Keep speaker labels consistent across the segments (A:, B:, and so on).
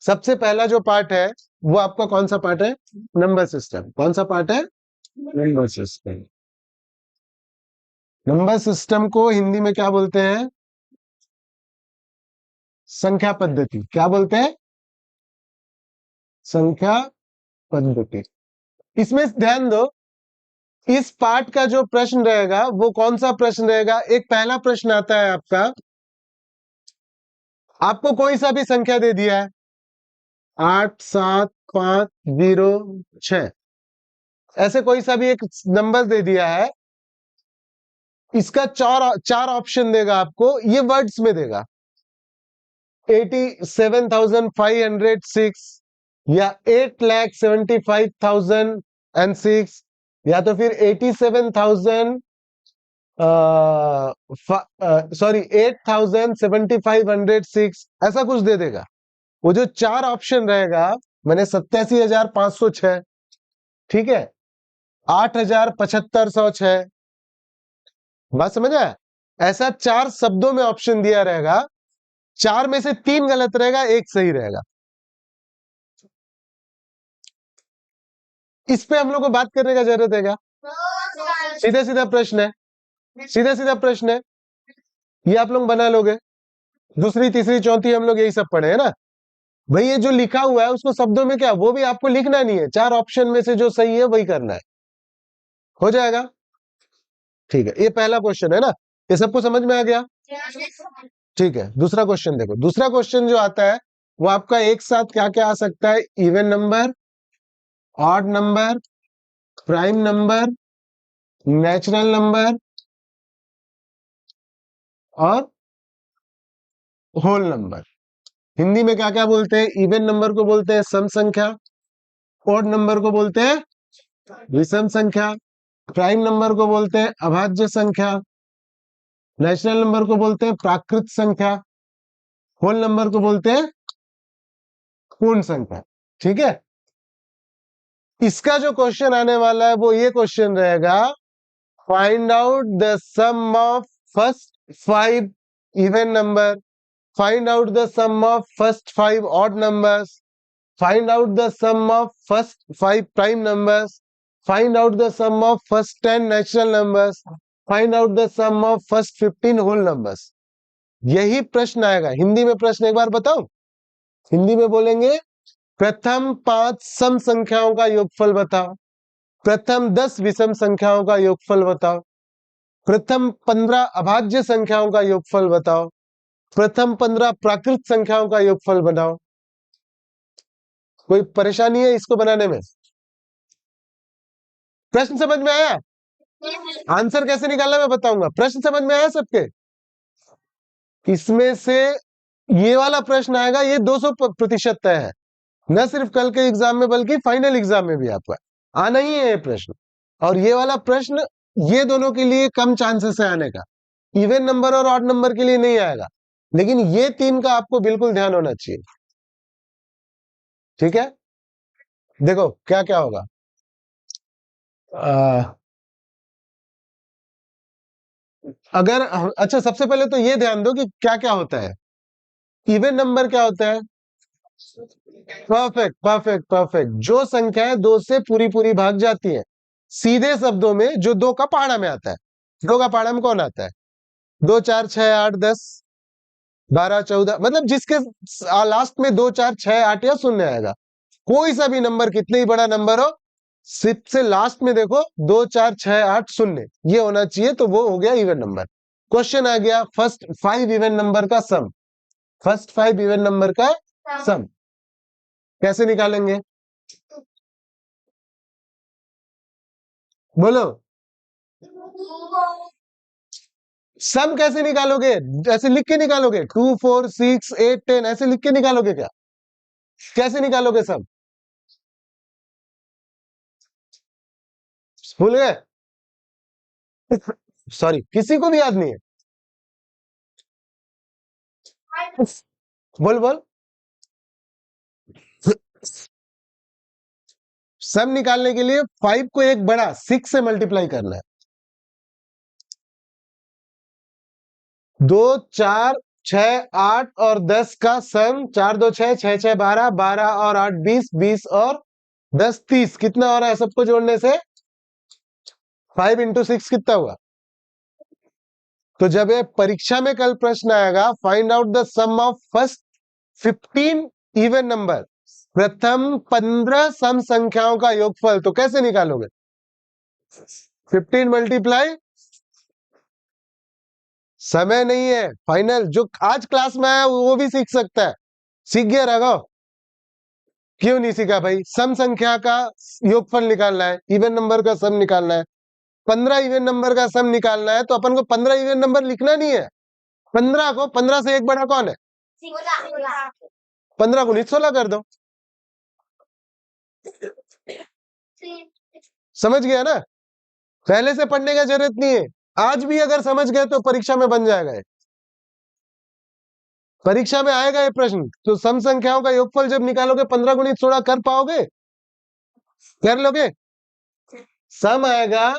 A: सबसे पहला जो पार्ट है वो आपका कौन सा पार्ट है? Number system. कौन सा पार्ट है? Number system. नंबर सिस्टम को हिंदी में क्या बोलते हैं? संख्या पद्धति। क्या बोलते हैं? संख्या पद्धति। इसमें ध्यान दो, इस पार्ट का जो प्रश्न रहेगा वो कौन सा प्रश्न रहेगा? एक पहला प्रश्न आता है आपका, आपको कोई सा भी संख्या दे दिया है 8 7 5 0 6, ऐसे कोई सा भी एक नंबर दे दिया है, इसका चार ऑप्शन देगा आपको, ये वर्ड्स में देगा 87,506 या 8,75,006 या तो फिर 87,000 सॉरी 8,7506, ऐसा कुछ दे देगा। वो जो चार ऑप्शन रहेगा, मैंने 87,506, ठीक है, 8,7506, बात समझ आया? ऐसा चार शब्दों में ऑप्शन दिया रहेगा, चार में से तीन गलत रहेगा, एक सही रहेगा। इस पे हम लोग को बात करने का जरूरत है क्या? सीधा सीधा प्रश्न है, सीधा सीधा प्रश्न है, ये आप लोग बना लोगे। दूसरी तीसरी चौथी हम लोग यही सब पढ़े हैं ना भाई। ये जो लिखा हुआ है उसको शब्दों में क्या, वो भी आपको लिखना नहीं है, चार ऑप्शन में से जो सही है वही करना है, हो जाएगा। ठीक है, ये पहला क्वेश्चन है ना, ये सबको समझ में आ गया? ठीक है, दूसरा क्वेश्चन देखो। दूसरा क्वेश्चन जो आता है वो आपका एक साथ क्या क्या आ सकता है? Even number, odd number, prime number, natural number और होल नंबर। हिंदी में क्या क्या बोलते हैं? इवन नंबर को बोलते हैं सम संख्या, ऑड नंबर को बोलते हैं विषम संख्या, प्राइम नंबर को बोलते हैं अभाज्य संख्या, नेचुरल नंबर को बोलते हैं प्राकृत संख्या, होल नंबर को बोलते हैं पूर्ण संख्या। ठीक है, इसका जो क्वेश्चन आने वाला है वो ये क्वेश्चन रहेगा, find out the sum of first 5 even number, find out the sum of first 5 odd numbers, find out the sum of first 5 prime numbers, find out the sum of first 10 natural numbers, find out the sum of first 15 whole numbers. यही प्रश्न आएगा। हिंदी में प्रश्न एक बार बताओ, हिंदी में बोलेंगे प्रथम 5 सम संख्याओं का योगफल बताओ, प्रथम 10 विषम संख्याओं का योगफल बताओ, प्रथम 15 अभाज्य संख्याओं का योगफल बताओ, प्रथम 15 प्राकृत संख्याओं का योगफल बनाओ। कोई परेशानी है इसको बनाने में? प्रश्न समझ में आया? आंसर कैसे निकालना मैं बताऊंगा। प्रश्न समझ में आया सबके? इसमें से ये वाला प्रश्न आएगा, ये 200% तय है, न सिर्फ कल के एग्जाम में बल्कि फाइनल एग्जाम में भी आपका आना ही है ये प्रश्न। और ये वाला प्रश्न, ये दोनों के लिए कम चांसेस है आने का, इवन नंबर और ऑड नंबर के लिए नहीं आएगा, लेकिन ये तीन का आपको बिल्कुल ध्यान होना चाहिए। ठीक है, देखो क्या क्या होगा। अगर अच्छा, सबसे पहले तो ये ध्यान दो कि क्या क्या होता है। इवन नंबर क्या होता है? परफेक्ट परफेक्ट परफेक्ट, जो संख्याएं दो से पूरी पूरी भाग जाती हैं, सीधे शब्दों में जो दो का पहाड़ा में आता है। दो का पहाड़ा में कौन आता है? 2 4 6 8 10 12 14, मतलब जिसके लास्ट में 2 4 6 8 या शून्य आएगा। कोई सा भी नंबर, कितने ही बड़ा नंबर हो, सबसे लास्ट में देखो 2 4 6 8 शून्य, ये होना चाहिए, तो वो हो गया इवन नंबर। क्वेश्चन आ गया फर्स्ट 5 इवन नंबर का सम, फर्स्ट 5 इवन नंबर का सम कैसे निकालेंगे? बोलो, सम कैसे निकालोगे? ऐसे लिख के निकालोगे? 2 4 6 8 10 ऐसे लिख के निकालोगे क्या? कैसे निकालोगे सम? भूल गए? सॉरी, किसी को भी याद नहीं है? बोल बोल। सम निकालने के लिए 5 को एक बड़ा 6 से मल्टीप्लाई करना है। 2 4 6, 8 और 10 का सम, 4 2 6, 6 6 12, 12 और 8 20, 20 और 10 30, कितना हो रहा है सबको जोड़ने से? 5 इंटू 6 कितना हुआ? तो जब ये परीक्षा में कल प्रश्न आएगा, find out the sum of first 15 even number, प्रथम 15 सम संख्याओं का योगफल, तो कैसे निकालोगे? 15 मल्टीप्लाई, समय नहीं है फाइनल, जो आज क्लास में आया वो भी सीख सकता है, सीख गया राघव? क्यों नहीं सीखा भाई? सम संख्या का योगफल निकालना है, इवन नंबर का सम निकालना है, 15 इवन नंबर का सम निकालना है, तो अपन को 15 इवन नंबर लिखना नहीं है, 15 को, 15 से एक बड़ा कौन है? 15 को 16 कर दो, समझ गया ना? पहले से पढ़ने का जरूरत नहीं है, आज भी अगर समझ गए तो परीक्षा में बन जाएगा, परीक्षा में आएगा ये प्रश्न। तो सम संख्याओं का योगफल जब निकालोगे 15 गुणित 16 कर पाओगे? कर लोगे? सम आएगा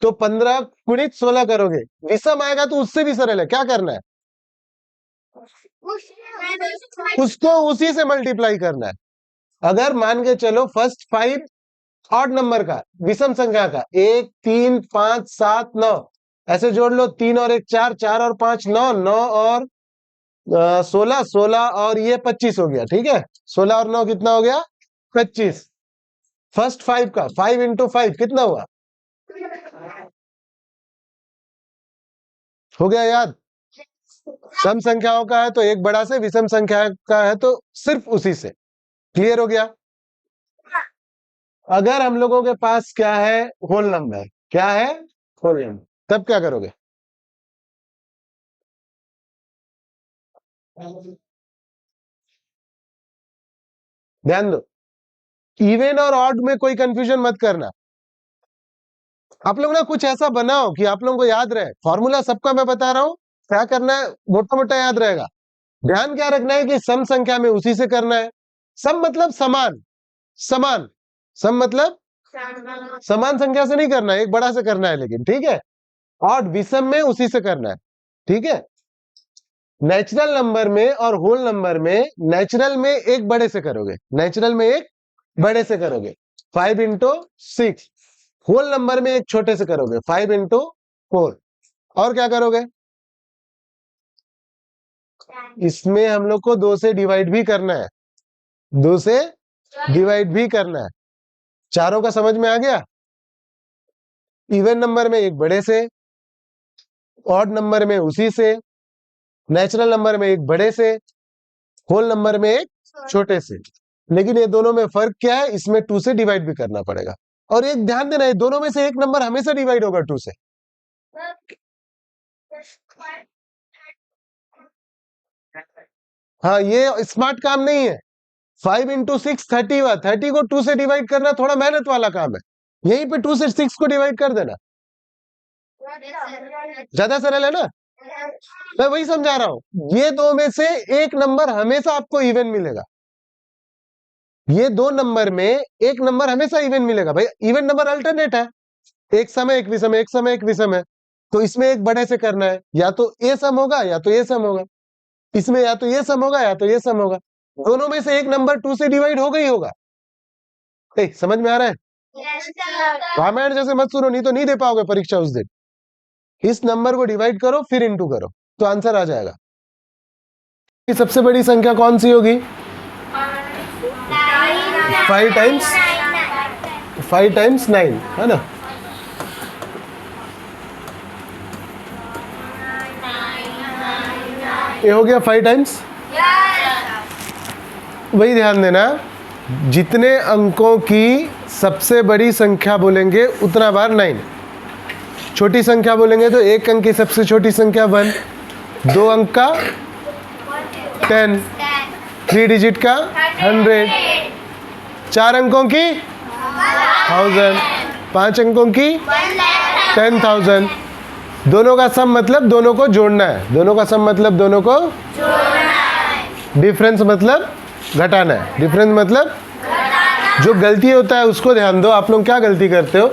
A: तो 15 गुणित 16 करोगे, विषम आएगा तो उससे भी सरल है, क्या करना है? उसको उसी से मल्टीप्लाई करना है। अगर मान के चलो फर्स्ट 5 ऑड नंबर का, विषम संख्या का, 1 3 5 7 9, ऐसे जोड़ लो, 3 और 1 4, 4 और 5 9, 9 और 16, 16 और ये 25 हो गया, ठीक है? 16 और 9 कितना हो गया? 25। फर्स्ट 5 का 5 इंटू 5 कितना हुआ? हो गया याद? सम संख्याओं का है तो एक बड़ा से, विषम संख्या का है तो सिर्फ उसी से। क्लियर हो गया? अगर हम लोगों के पास क्या है? Whole number. क्या है? Whole number. तब क्या करोगे? ध्यान दो, इवन और ऑड में कोई कंफ्यूजन मत करना। आप लोग ना कुछ ऐसा बनाओ कि आप लोगों को याद रहे। फॉर्मूला सबका मैं बता रहा हूं, क्या करना है मोटा मोटा याद रहेगा। ध्यान क्या रखना है कि सम संख्या में उसी से करना है। सम मतलब समान, समान, सम मतलब समान संख्या से नहीं करना है, एक बड़ा से करना है, लेकिन ठीक है। ऑड विषम में उसी से करना है, ठीक है। नेचुरल नंबर में और होल नंबर में, नेचुरल में एक बड़े से करोगे, नेचुरल में एक बड़े से करोगे 5 इंटू 6, होल नंबर में एक छोटे से करोगे 5 इंटू 4। और क्या करोगे? इसमें हम लोग को 2 से डिवाइड भी करना है, 2 से डिवाइड भी करना है। चारों का समझ में आ गया? इवन नंबर में एक बड़े से, ऑड नंबर में उसी से, नेचुरल नंबर में एक बड़े से, होल नंबर में एक छोटे से। लेकिन ये दोनों में फर्क क्या है? इसमें 2 से डिवाइड भी करना पड़ेगा। और एक ध्यान देना, ये दोनों में से एक नंबर हमेशा डिवाइड होगा 2 से। हाँ, ये स्मार्ट काम नहीं है। 5 इंटू 6 30 हुआ, 30 को 2 से डिवाइड करना थोड़ा मेहनत वाला काम है। यहीं पे 2 से 6 को डिवाइड कर देना, ज्यादा सरल है ना? मैं वही समझा रहा हूं। ये दो में से एक नंबर हमेशा आपको इवन मिलेगा, ये दो नंबर में एक नंबर हमेशा इवन मिलेगा। भाई इवन नंबर अल्टरनेट है, एक सम है एक विषम है, एक सम है एक विषम है, तो इसमें एक बड़े से करना है, या तो ए सम होगा या तो ये सम होगा। इसमें या तो ये सम होगा या तो ये सम होगा। दोनों में से एक नंबर 2 से डिवाइड होगा ही होगा। समझ में आ रहा है? रामायण जैसे मत सुनो, नहीं तो नहीं दे पाओगे परीक्षा उस दिन। इस नंबर को डिवाइड करो फिर इंटू करो तो आंसर आ जाएगा। सबसे बड़ी संख्या कौन सी होगी? 5 टाइम्स 9 है ना? ये हो गया 5 टाइम्स। वही ध्यान देना, जितने अंकों की सबसे बड़ी संख्या बोलेंगे उतना बार 9, छोटी संख्या बोलेंगे तो एक अंक की सबसे छोटी संख्या 1, 2 अंक का 10, 3 डिजिट का 100, 4 अंकों की 1000, 5 अंकों की 10,000। दोनों का सम मतलब दोनों को जोड़ना है, दोनों का सम मतलब दोनों को जोड़ना है। डिफरेंस मतलब घटाना है, डिफरेंस मतलब जो गलती होता है उसको ध्यान दो। आप लोग क्या गलती करते हो?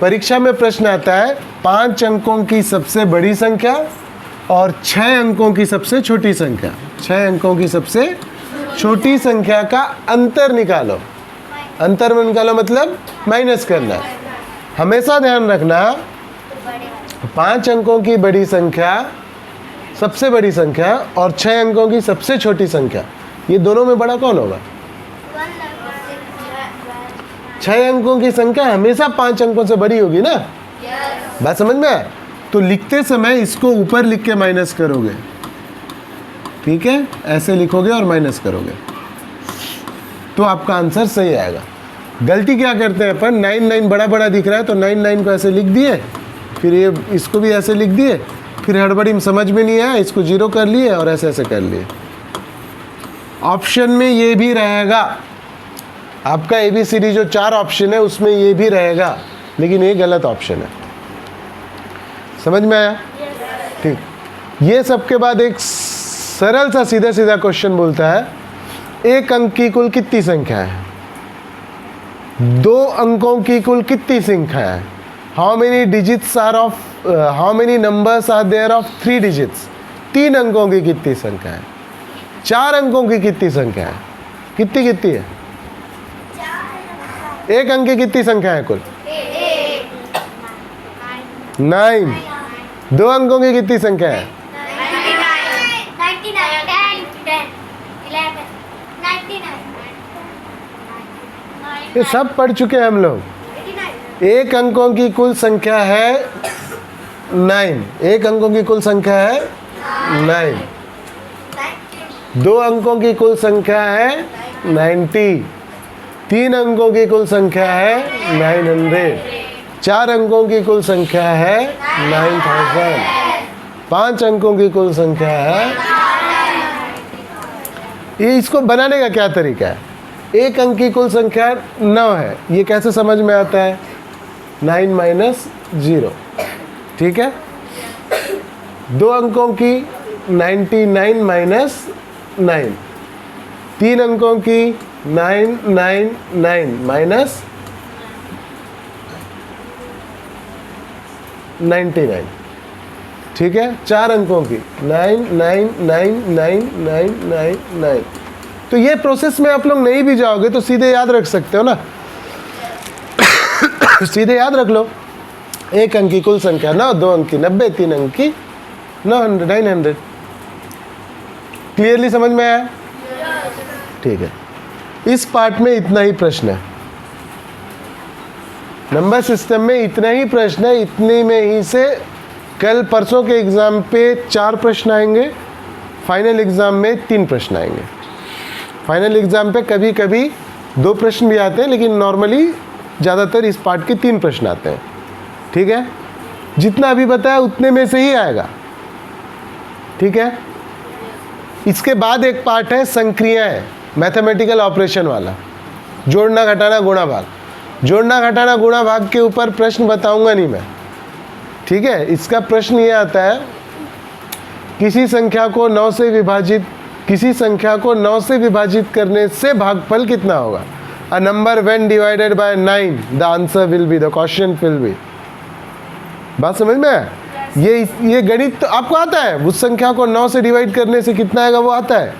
A: परीक्षा में प्रश्न आता है 5 अंकों की सबसे बड़ी संख्या और 6 अंकों की सबसे छोटी संख्या, 6 अंकों की सबसे छोटी संख्या का अंतर निकालो। अंतर में निकालो मतलब माइनस करना। हमेशा ध्यान रखना 5 अंकों की बड़ी संख्या, सबसे बड़ी संख्या, और 6 अंकों की सबसे छोटी संख्या, ये दोनों में बड़ा कौन होगा? 6 अंकों की संख्या हमेशा 5 अंकों से बड़ी होगी ना। बात समझ में आया? तो लिखते समय इसको ऊपर लिख के माइनस करोगे, ठीक है, ऐसे लिखोगे और माइनस करोगे तो आपका आंसर सही आएगा। गलती क्या करते हैं अपन, 9 बड़ा बड़ा दिख रहा है तो 9 को ऐसे लिख दिए, फिर ये इसको भी ऐसे लिख दिए, फिर हड़बड़ी में समझ में नहीं आया, इसको 0 कर लिए और ऐसे ऐसे कर लिए। ऑप्शन में ये भी रहेगा, आपका ABCD जो 4 ऑप्शन है उसमें ये भी रहेगा, लेकिन ये गलत ऑप्शन है। समझ में आया? ठीक। ये सब के बाद एक सरल सा सीधा सीधा क्वेश्चन बोलता है, एक अंक की कुल कितनी संख्या है? 2 अंकों की कुल कितनी संख्या है? How many digits are of, how many numbers are there of 3 digits? 3 अंकों की कितनी संख्या है? 4 अंकों की कितनी संख्या है? कितनी कितनी है? 1 अंक की कितनी संख्या है कुल? 9। 2 अंकों की कितनी संख्या है? 99। ये सब पढ़ चुके हैं हम लोग। 1 अंकों की कुल संख्या है 9। 1 अंकों की कुल संख्या है 9। 2 अंकों की कुल संख्या है 90। 3 अंकों की कुल संख्या है 900। 4 अंकों की कुल संख्या है 9000। 5 अंकों की कुल संख्या है। ये इसको बनाने का क्या तरीका है? 1 अंक की कुल संख्या 9 है, ये कैसे समझ में आता है? 9 - 0, ठीक है। 2 अंकों की 99 - 9। 3 अंकों की 999 - 99, ठीक है। 4 अंकों की 9999999। तो ये प्रोसेस में आप लोग नहीं भी जाओगे तो सीधे याद रख सकते हो ना। सीधे याद रख लो, 1 अंक की कुल संख्या 9, 2 अंक की 90, 3 अंक की 900। क्लियरली समझ में आया? ठीक है। इस पार्ट में इतना ही प्रश्न है। नंबर सिस्टम में इतना ही प्रश्न है। इतने में ही से कल परसों के एग्जाम पे 4 प्रश्न आएंगे, फाइनल एग्जाम में 3 प्रश्न आएंगे। फाइनल एग्जाम पे कभी कभी 2 प्रश्न भी आते हैं, लेकिन नॉर्मली ज़्यादातर इस पार्ट के 3 प्रश्न आते हैं, ठीक है। जितना अभी बताया उतने में से ही आएगा, ठीक है। इसके बाद एक पार्ट है संक्रियाएं, मैथमेटिकल ऑपरेशन वाला, जोड़ना घटाना गुणा भाग। जोड़ना घटाना गुणा भाग के ऊपर प्रश्न बताऊंगा नहीं मैं, ठीक है। इसका प्रश्न ये आता है, किसी संख्या को 9 से विभाजित करने से भागफल कितना होगा? A number when divided bye 9 the answer will be, the question will be. बात समझ में है? ये गणित तो आपको आता है। उस संख्या को 9 से डिवाइड करने से कितना आएगा वो आता है,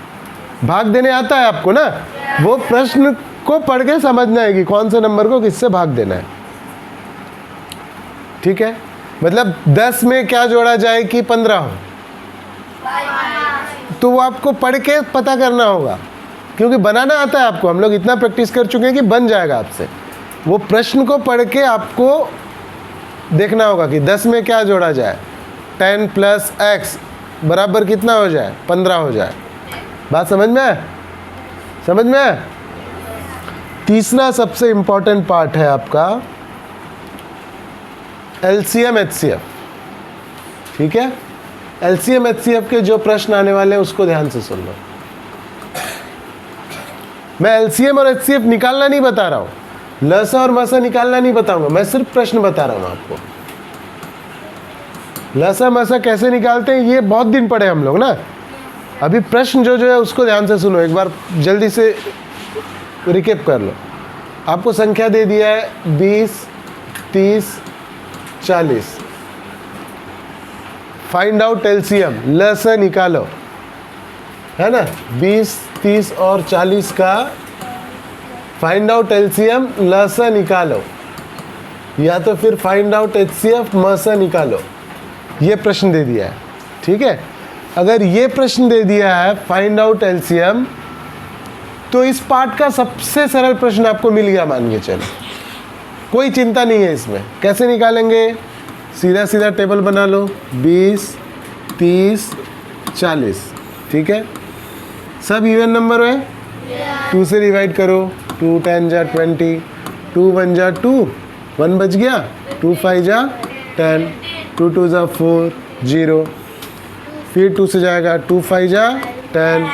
A: भाग देने आता है आपको ना। वो प्रश्न को पढ़ के समझना है कि कौन से नंबर को किससे भाग देना है, ठीक है। मतलब 10 में क्या जोड़ा जाए कि 15 हो, तो वो आपको पढ़ के पता करना होगा, क्योंकि बनाना आता है आपको। हम लोग इतना प्रैक्टिस कर चुके हैं कि बन जाएगा आपसे। वो प्रश्न को पढ़ के आपको देखना होगा कि 10 में क्या जोड़ा जाए, 10 + x बराबर कितना हो जाए, 15 हो जाए। बात समझ में है? समझ में है? तीसरा सबसे इंपॉर्टेंट पार्ट है आपका LCM HCF, ठीक है। LCM HCF के जो प्रश्न आने वाले हैं उसको ध्यान से सुन लो। मैं LCM और HCF निकालना नहीं बता रहा हूं, लसा और मसा निकालना नहीं बताऊंगा, मैं सिर्फ प्रश्न बता रहा हूं आपको। लसा मसा कैसे निकालते हैं ये बहुत दिन पढ़े हम लोग ना। अभी प्रश्न जो है उसको ध्यान से सुनो, एक बार जल्दी से रिकेप कर लो। आपको संख्या दे दिया है 20, 30, 40। फाइंड आउट एलसीएम, ल से निकालो, है ना, 20, 30 और 40 का फाइंड आउट एलसीएम ल से निकालो, या तो फिर फाइंड आउट एचसीएफ म से निकालो। ये प्रश्न दे दिया है, ठीक है। अगर ये प्रश्न दे दिया है फाइंड आउट एलसीएम, तो इस पार्ट का सबसे सरल प्रश्न आपको मिल गया मान के चलो, कोई चिंता नहीं है इसमें। कैसे निकालेंगे? सीधा सीधा टेबल बना लो, 20, 30, 40, ठीक है। सब इवन नंबर है, 2 से डिवाइड करो, 2 10 जा 20, 2 1 जा 2, 1 बच गया, 2 5 जा 10, 2 2 जा 4, 0, फिर 2 से जाएगा, 2 5 जा 10,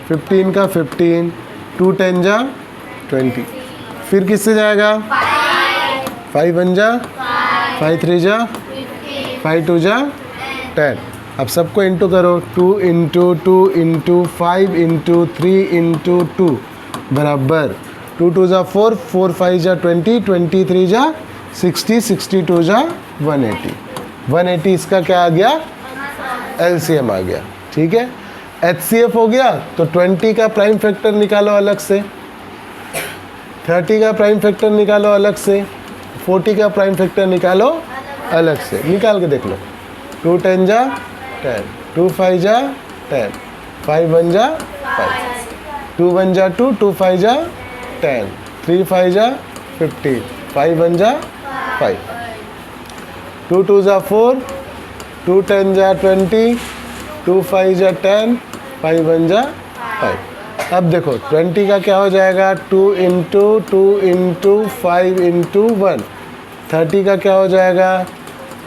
A: 15 का 15, 2 10 जा 20, फिर किससे जाएगा? 5 1 जा 5 3 जा 5 2 जा 10। अब सबको इंटू करो, 2 इंटू 2 इंटू 5 इंटू 3 इंटू 2 बराबर 2 2 जा 4, 4 5 जा 20, 23 जा 60, 62 जा 180, 180 इसका क्या आ गया? एलसीएम आ गया, ठीक है। एचसीएफ हो गया, तो 20 का प्राइम फैक्टर निकालो अलग से, 30 का प्राइम फैक्टर निकालो अलग से, 40 का प्राइम फैक्टर निकालो अलग से, निकाल के देख लो। 2 10 जा 10, 2 5 जा 10, 5 1 जा 5, 2 1 जा 2, 2 5 जा 10, 3 5 जा 15, 5 1 जा 5, 2 2 जा 4, 2 10 जा 20, 2 5 जा 10, 5 1 जा 5। अब देखो 20 का क्या हो जाएगा? 2 इंटू 2 इंटू 5 इंटू 1। 30 का क्या हो जाएगा?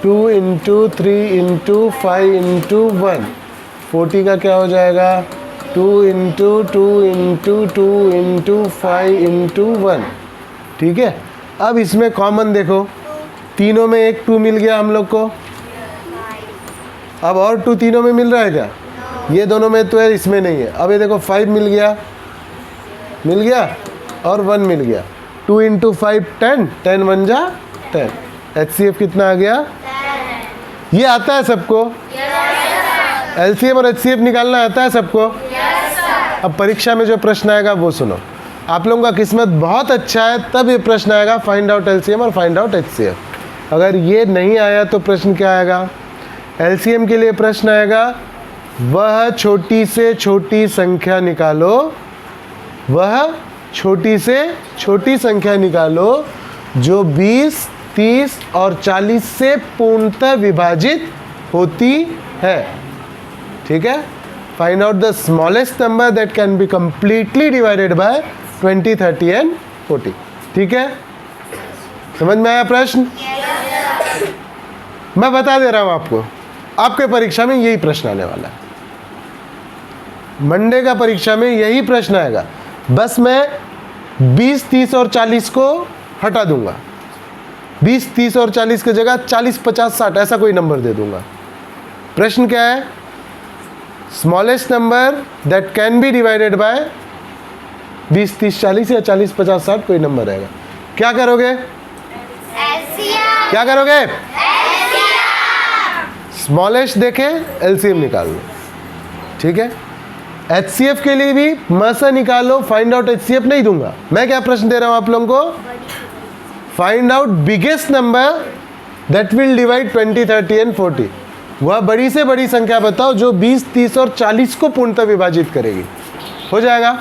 A: 2 इंटू 3 इंटू 5 इंटू 1। 40 का क्या हो जाएगा? 2 इंटू 2 इंटू 2 इंटू 5 इंटू 1, ठीक है। अब इसमें कॉमन देखो, तीनों में एक 2 मिल गया हम लोग को, अब और 2 तीनों में मिल रहा है क्या? ये दोनों में तो है, इसमें नहीं है। अब ये देखो 5 मिल गया और 1 मिल गया, 2 इंटू 5 10, 10 1 जा 10। एचसीएफ कितना आ गया? ये आता है सबको? एलसीएम और एचसीएफ निकालना आता है सबको? अब परीक्षा में जो प्रश्न आएगा वो सुनो, आप लोगों का किस्मत बहुत अच्छा है, तब ये प्रश्न आएगा फाइंड आउट एलसीएम और फाइंड आउट एचसीएफ। अगर ये नहीं आया तो प्रश्न क्या आएगा? एलसीएम के लिए प्रश्न आएगा, वह छोटी से छोटी संख्या निकालो, वह छोटी से छोटी संख्या निकालो जो 20, 30 और 40 से पूर्णतः विभाजित होती है, ठीक है। Find out the smallest number that can be completely divided by 20, 30 and 40, ठीक है। समझ में आया प्रश्न? मैं बता दे रहा हूं आपको, आपके परीक्षा में यही प्रश्न आने वाला है, मंडे का परीक्षा में यही प्रश्न आएगा। बस मैं 20, 30 और 40 को हटा दूंगा, 20, 30 और 40 की जगह 40, 50, 60 ऐसा कोई नंबर दे दूंगा। प्रश्न क्या है? Smallest number that can be divided by 20, 30, 40 या 40, 50, 60 कोई नंबर रहेगा। क्या करोगे? क्या करोगे? स्मॉलेस्ट देखे एलसीएम निकाल लो, ठीक है। एचसीएफ के लिए भी मसा निकालो, फाइंड आउट एचसीएफ नहीं दूंगा। मैं क्या प्रश्न दे रहा हूं आप लोगों को? Find out biggest number that will divide 20, 30 and 40। वह बड़ी से बड़ी संख्या बताओ जो 20, 30 और 40 को पूर्णतः विभाजित करेगी। हो जाएगा?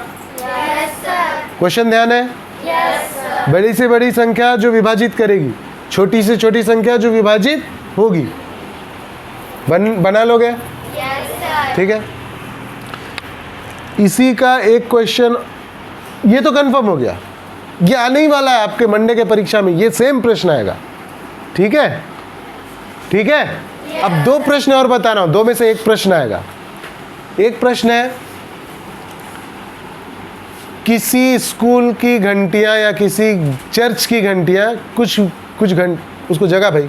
A: क्वेश्चन ध्यान है? बड़ी से बड़ी संख्या जो विभाजित करेगी, छोटी से छोटी संख्या जो विभाजित होगी, बना लोगे? ठीक है। इसी का एक क्वेश्चन, ये तो कंफर्म हो गया, ये आने ही वाला है आपके मंडे के परीक्षा में, ये सेम प्रश्न आएगा, ठीक है। ठीक है, अब 2 प्रश्न और बता रहा हूं, 2 में से एक प्रश्न आएगा। एक प्रश्न है, किसी स्कूल की घंटियां या किसी चर्च की घंटियां, कुछ उसको जगह भाई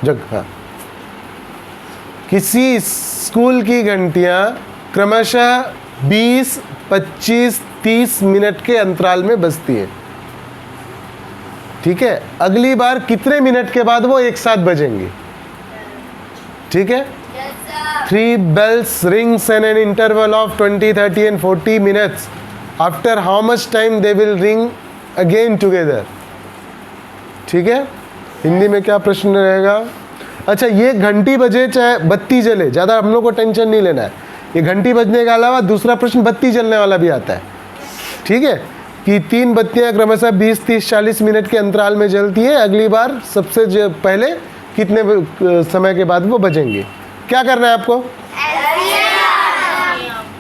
A: जगह, हाँ, किसी स्कूल की घंटियां क्रमशः 20, 25, 30 मिनट के अंतराल में बजती है, ठीक है। अगली बार कितने मिनट के बाद वो एक साथ बजेंगी? ठीक है? 3 bells rings in an interval of 20, 30 and 40 minutes. After how much time they will ring again together? ठीक है? हिंदी में क्या प्रश्न रहेगा? अच्छा, ये घंटी बजे चाहे बत्ती जले, ज़्यादा हम लोग को टेंशन नहीं लेना है। ये घंटी बजने के अलावा दूसरा प्रश्न बत्ती जलने वाला भी आता है, ठीक है? कि 3 बत्तियां क्रमशः 20, 30, 40 मिनट के अंतराल में जलती है। अगली बार सबसे पहले कितने समय के बाद वो बजेंगे? क्या करना है आपको?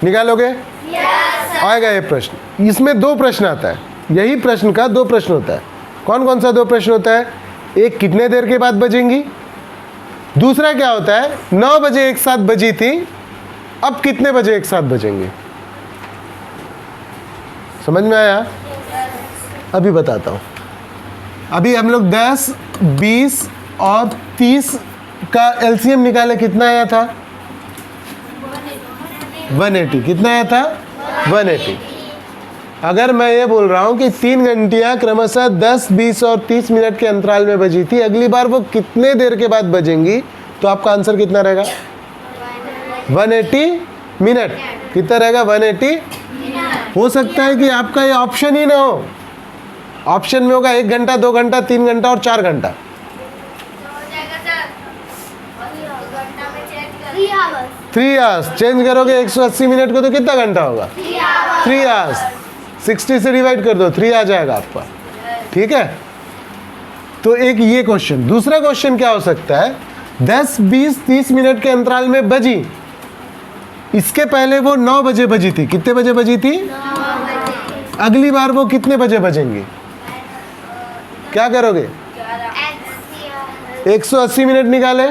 A: निकालोगे? आएगा ये प्रश्न। इसमें 2 प्रश्न आता है, यही प्रश्न का 2 प्रश्न होता है। कौन कौन सा 2 प्रश्न होता है? एक कितने देर के बाद बजेंगी, दूसरा क्या होता है 9 बजे एक साथ बजी थी, अब कितने बजे एक साथ बजेंगे? समझ में आया? अभी बताता हूं। अभी हम लोग 10, 20 और 30 का एलसीएम निकाले, कितना आया था? 180। कितना आया था? 180। अगर मैं ये बोल रहा हूं कि 3 घंटियां क्रमशः 10, 20 और 30 मिनट के अंतराल में बजी थी, अगली बार वो कितने देर के बाद बजेंगी, तो आपका आंसर कितना रहेगा? 180 मिनट। कितना रहेगा? 180। हो सकता है कि आपका ये ऑप्शन ही ना हो, ऑप्शन में होगा 1 घंटा, 2 घंटा, 3 घंटा और 4 घंटा। 3 आवर्स चेंज करोगे 180 मिनट को तो कितना घंटा होगा? 3 आवर्स। 60 से डिवाइड कर दो, 3 आ जाएगा आपका, ठीक है? तो एक ये क्वेश्चन। दूसरा क्वेश्चन क्या हो सकता है? 10, 20, 30 मिनट के अंतराल में बजी, इसके पहले वो 9 बजे बजी थी। कितने बजे बजी थी? 9 बजे। अगली बार वो कितने बजे बजेंगे? क्या करोगे? 180 मिनट निकाले।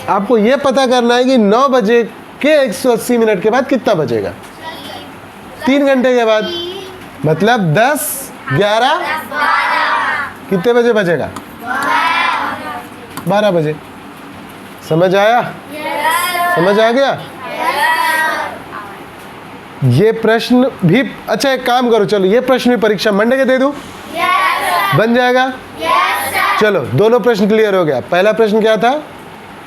A: आपको ये पता करना है कि 9 बजे के 180 मिनट के बाद कितना बजेगा? 3 घंटे के बाद, मतलब 10, 11, कितने बजे बजेगा? 12 बजे। समझ आया? समझ आ गया? ये प्रश्न भी अच्छा, एक काम करो, चलो ये प्रश्न भी परीक्षा मंडे के दे दूं? बन जाएगा? चलो दोनों प्रश्न क्लियर हो गया। पहला प्रश्न क्या था?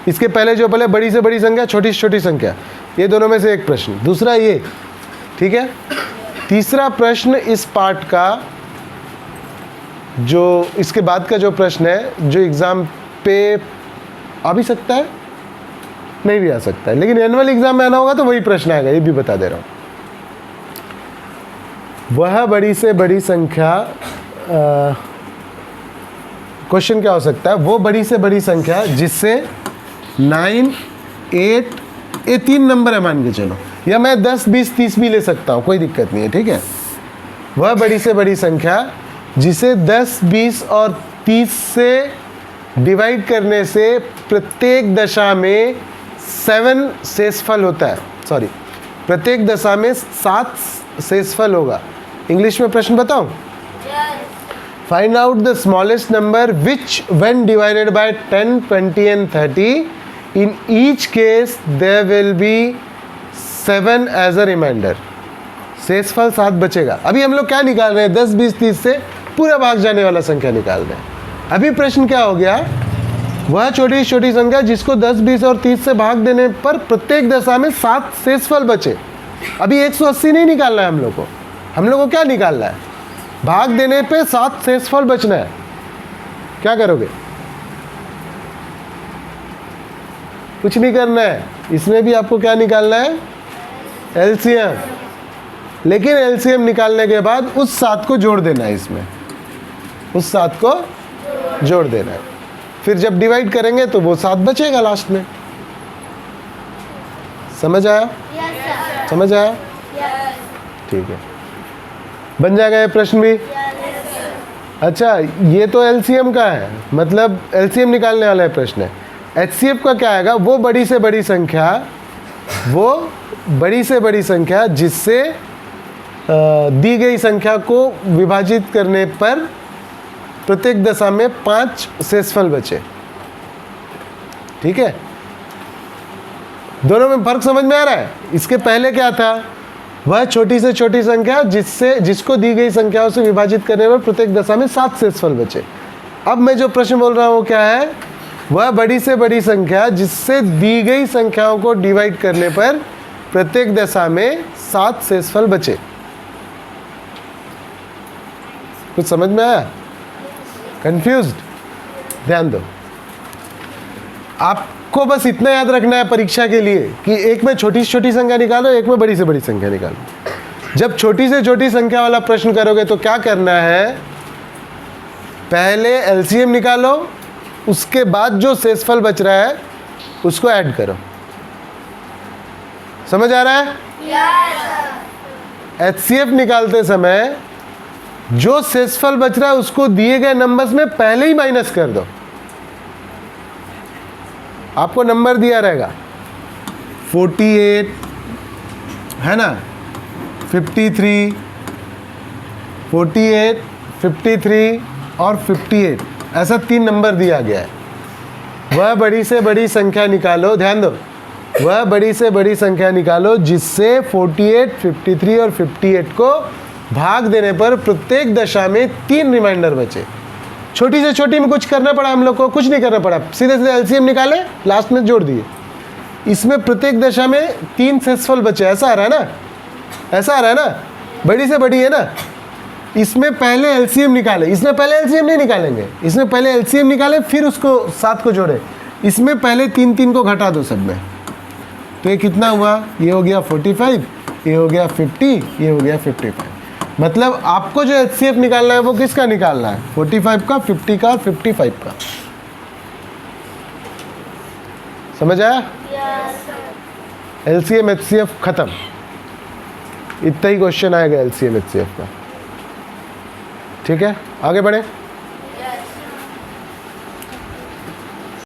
A: इसके पहले जो बोले बड़ी से बड़ी संख्या, छोटी से छोटी संख्या, ये दोनों में से एक प्रश्न। दूसरा ये, ठीक है? तीसरा प्रश्न इस पार्ट का, जो इसके बाद का जो प्रश्न है, जो एग्जाम पे आ भी सकता है, नहीं भी आ सकता है, लेकिन एनुअल एग्जाम में आना होगा तो वही प्रश्न आएगा, ये भी बता दे रहा हूँ। वह बड़ी से बड़ी संख्या, क्वेश्चन क्या हो सकता है? वो बड़ी से बड़ी संख्या जिससे 9, 8, ये 3 नंबर है मान के चलो, या मैं 10, 20, 30 भी ले सकता हूँ, कोई दिक्कत नहीं है, ठीक है? वह बड़ी से बड़ी संख्या जिसे 10, 20 और 30 से डिवाइड करने से प्रत्येक दशा में 7 शेषफल होता है, सॉरी, प्रत्येक दशा में 7 शेषफल होगा। इंग्लिश में प्रश्न बताऊं? Find out the smallest number which when divided by 10, 20 and 30 in each case there will be 7 as a reminder. शेषफल 7 बचेगा। अभी हम लोग क्या निकाल रहे हैं? 10, 20, 30 से पूरा भाग जाने वाला संख्या निकाल रहे हैं। अभी प्रश्न क्या हो गया? वह छोटी से छोटी संख्या जिसको 10, 20 और 30 से भाग देने पर प्रत्येक दशा में 7 शेषफल बचे। अभी 180 नहीं निकालना है हम लोग को, हम लोग को क्या निकालना है? भाग देने पे 7 शेषफल बचना है। क्या करोगे? कुछ नहीं करना है। इसमें भी आपको क्या निकालना है? एलसीएम। लेकिन एलसीएम निकालने के बाद उस 7 को जोड़ देना है, इसमें उस 7 को जोड़ देना है। फिर जब डिवाइड करेंगे तो वो 7 बचेगा लास्ट में। समझ आया? समझ आया? ठीक है, बन जाएगा ये प्रश्न भी। अच्छा, ये तो एलसीएम का है, मतलब एलसीएम निकालने वाला है प्रश्न है। एचसीएफ का क्या आएगा? वो बड़ी से बड़ी संख्या, वो बड़ी से बड़ी संख्या जिससे दी गई संख्या को विभाजित करने पर प्रत्येक दशा में 5 शेषफल बचे। ठीक है, दोनों में फर्क समझ में आ रहा है? इसके पहले क्या था? वह छोटी से छोटी संख्या जिसको दी गई संख्याओं से विभाजित करने पर प्रत्येक दशा में 7 शेषफल बचे। अब मैं जो प्रश्न बोल रहा हूँ क्या है? वह बड़ी से बड़ी संख्या जिससे दी गई संख्याओं को डिवाइड करने पर प्रत्येक दशा में 7 शेषफल बचे। कुछ समझ में आया? कंफ्यूज्ड? ध्यान दो, आपको बस इतना याद रखना है परीक्षा के लिए कि एक में छोटी से छोटी संख्या निकालो, एक में बड़ी से बड़ी संख्या निकालो। जब छोटी से छोटी संख्या वाला प्रश्न करोगे तो क्या करना है, पहले एलसीएम निकालो, उसके बाद जो शेषफल बच रहा है उसको ऐड करो। समझ आ रहा है? एचसीएफ निकालते समय जो शेषफल बच रहा है उसको दिए गए नंबर्स में पहले ही माइनस कर दो। आपको नंबर दिया रहेगा 48 है ना, 53, 48, 53 और 58, ऐसा 3 नंबर दिया गया है। वह बड़ी से बड़ी संख्या निकालो, ध्यान दो, वह बड़ी से बड़ी संख्या निकालो जिससे 48, 53 और 58 को भाग देने पर प्रत्येक दशा में 3 रिमाइंडर बचे। छोटी से छोटी में कुछ करना पड़ा हम लोग को? कुछ नहीं करना पड़ा, सीधे सीधे एलसीएम निकाले, लास्ट में जोड़ दिए। इसमें प्रत्येक दशा में 3 शेषफल बचे, ऐसा आ रहा है ना, ऐसा आ रहा है ना, बड़ी से बड़ी है ना। इसमें पहले एलसीएम निकाले, इसमें पहले एलसीएम नहीं निकालेंगे, इसमें पहले एलसीएम निकाले फिर उसको 7 को जोड़े। इसमें पहले 3 को घटा दो सब में, तो ये कितना हुआ? ये हो गया 45, ये हो गया 50, ये हो गया 55। मतलब आपको जो एचसीएफ निकालना है वो किसका निकालना है? 45 का, 50 का और 55 का। समझ आया? एलसीएम एचसीएफ खत्म। इतना ही क्वेश्चन आएगा एलसीएम एचसीएफ का। ठीक है, आगे बढ़े।